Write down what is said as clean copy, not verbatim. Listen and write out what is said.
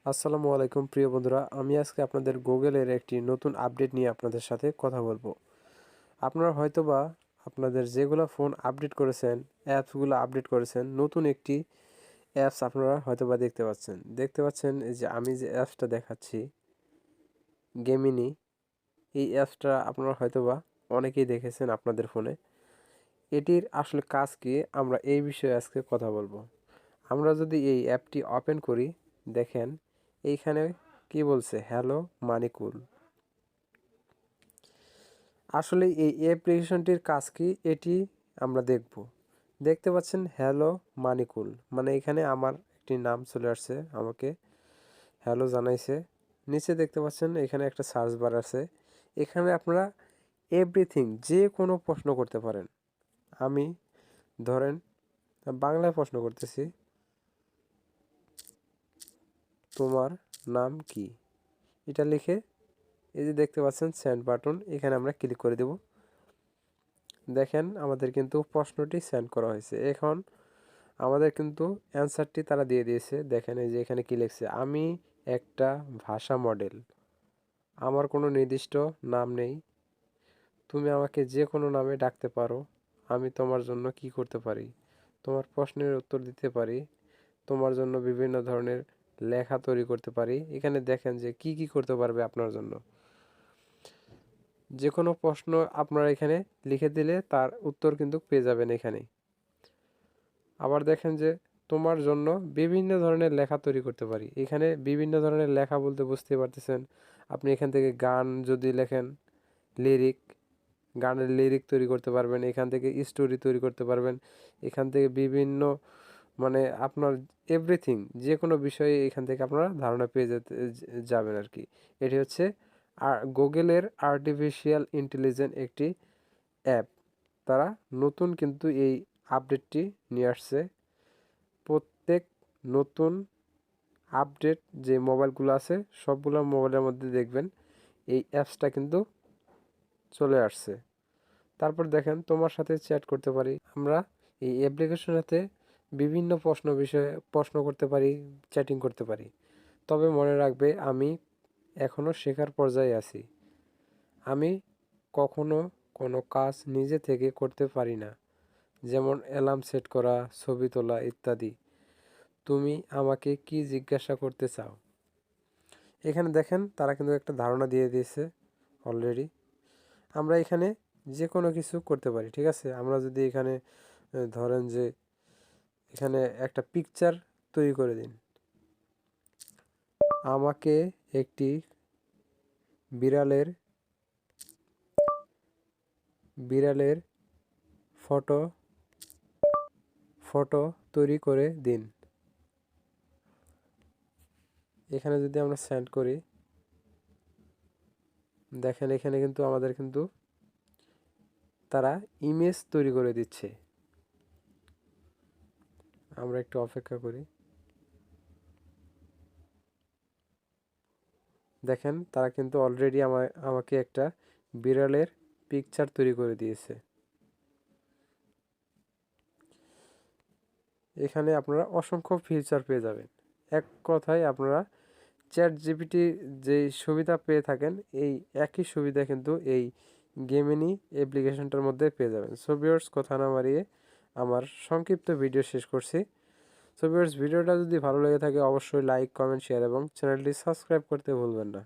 আসসালামু আলাইকুম প্রিয় বন্ধুরা, আমি আজকে আপনাদের গুগলের একটি নতুন আপডেট নিয়ে আপনাদের সাথে কথা বলবো। আপনারা হয়তোবা আপনাদের যেগুলো ফোন আপডেট করেছেন, অ্যাপসগুলো আপডেট করেছেন, নতুন একটি অ্যাপস আপনারা হয়তোবা দেখতে পাচ্ছেন এই যে আমি যে অ্যাপসটা দেখাচ্ছি, গেমিনি। এই অ্যাপসটা আপনারা হয়তোবা অনেকেই দেখেছেন আপনাদের ফোনে। এটির আসলে কাজ কি, আমরা এই বিষয়ে আজকে কথা বলবো। আমরা যদি এই অ্যাপটি ওপেন করি, দেখেন এইখানে কি বলছে, হ্যালো মানিকুল। আসলে এই অ্যাপ্লিকেশনটির কাজ কি এটি আমরা দেখতে পাচ্ছেন হ্যালো মানিকুল, মানে এখানে আমার একটি নাম চলে আসছে, আমাকে হ্যালো জানাইছে। নিচে দেখতে পাচ্ছেন এখানে একটা সার্চ বার আছে। এখানে আপনারা এভরিথিং, যে কোনো প্রশ্ন করতে পারেন। আমি ধরেন বাংলায় প্রশ্ন করতেছি, তোমার নাম কি? এটা লিখে এই যে দেখতে পাচ্ছেন সেন্ড বাটন, এখানে আমরা ক্লিক করে দেব। দেখেন আমাদের কিন্তু প্রশ্নটি সেন্ড করা হয়েছে। এখন আমাদের কিন্তু অ্যান্সারটি তারা দিয়ে দিয়েছে। দেখেন এই যে এখানে কি লিখছে, আমি একটা ভাষা মডেল, আমার কোনো নির্দিষ্ট নাম নেই, তুমি আমাকে যে কোনো নামে ডাকতে পারো, আমি তোমার জন্য কি করতে পারি, তোমার প্রশ্নের উত্তর দিতে পারি, তোমার জন্য বিভিন্ন ধরনের লেখা তৈরি করতে পারি। এখানে দেখেন যে কি কি করতে পারবে আপনার জন্য। যে কোনো প্রশ্ন আপনারা এখানে লিখে দিলে তার উত্তর কিন্তু পেয়ে যাবেন এখানে। আবার দেখেন যে তোমার জন্য বিভিন্ন ধরনের লেখা তৈরি করতে পারি। এখানে বিভিন্ন ধরনের লেখা বলতে বুঝতে পারতেছেন, আপনি এখান থেকে গান যদি লেখেন, লিরিক, গানের লিরিক তৈরি করতে পারবেন, এখান থেকে স্টোরি তৈরি করতে পারবেন, এখান থেকে বিভিন্ন মানে আপনার এভরিথিং, যে কোনো বিষয়ে এখান থেকে আপনারা ধারণা পেয়ে যাবেন আর কি। এটি হচ্ছে গুগলের আর্টিফিশিয়াল ইন্টেলিজেন্স একটি অ্যাপ। তারা নতুন কিন্তু এই আপডেটটি নিয়ে আসছে। প্রত্যেক নতুন আপডেট যে মোবাইলগুলো আছে সবগুলো মোবাইলের মধ্যে দেখবেন এই অ্যাপসটা কিন্তু চলে আসছে। তারপর দেখেন তোমার সাথে চ্যাট করতে পারি আমরা। এই অ্যাপ্লিকেশনেতে বিভিন্ন বিষয়ে প্রশ্ন করতে পারি, চ্যাটিং করতে পারি। তবে মনে রাখবে, আমি এখনও শেখার পর্যায়ে আছি। আমি কখনো কোনো কাজ নিজে থেকে করতে পারি না, যেমন অ্যালার্ম সেট করা, ছবি তোলা ইত্যাদি। তুমি আমাকে কি জিজ্ঞাসা করতে চাও? এখানে দেখেন তারা কিন্তু একটা ধারণা দিয়ে দিয়েছে অলরেডি। আমরা এখানে যে কোনো কিছু করতে পারি, ঠিক আছে। আমরা যদি এখানে ধরেন যে এখানে একটা পিকচার তৈরি করে দিন, আমাকে একটি বিড়ালের বিড়ালের ফটো ফটো তৈরি করে দিন। এখানে যদি আমরা সেন্ড করি, দেখেন এখানে কিন্তু আমাদের কিন্তু তারা ইমেজ তৈরি করে দিচ্ছে। আমরা একটু অপেক্ষা করি। দেখেন তারা কিন্তু অলরেডি আমাকে একটা বিড়ালের পিকচার তৈরি করে দিয়েছে। এখানে আপনারা অসংখ্য ফিচার পেয়ে যাবেন। এক কথায় আপনারা চ্যাট জিপিটি যেই সুবিধা পেয়ে থাকেন, এই একই সুবিধা কিন্তু এই গেমিনি অ্যাপ্লিকেশনটার মধ্যে পেয়ে যাবেন। সো ভিউয়ার্স, কথা না বাড়িয়ে আমার সংক্ষিপ্ত ভিডিও শেষ করছি। সো ভিউয়ার্স, ভিডিওটা যদি ভালো লেগে থাকে অবশ্যই লাইক, কমেন্ট, শেয়ার এবং চ্যানেলটি সাবস্ক্রাইব করতে ভুলবেন না।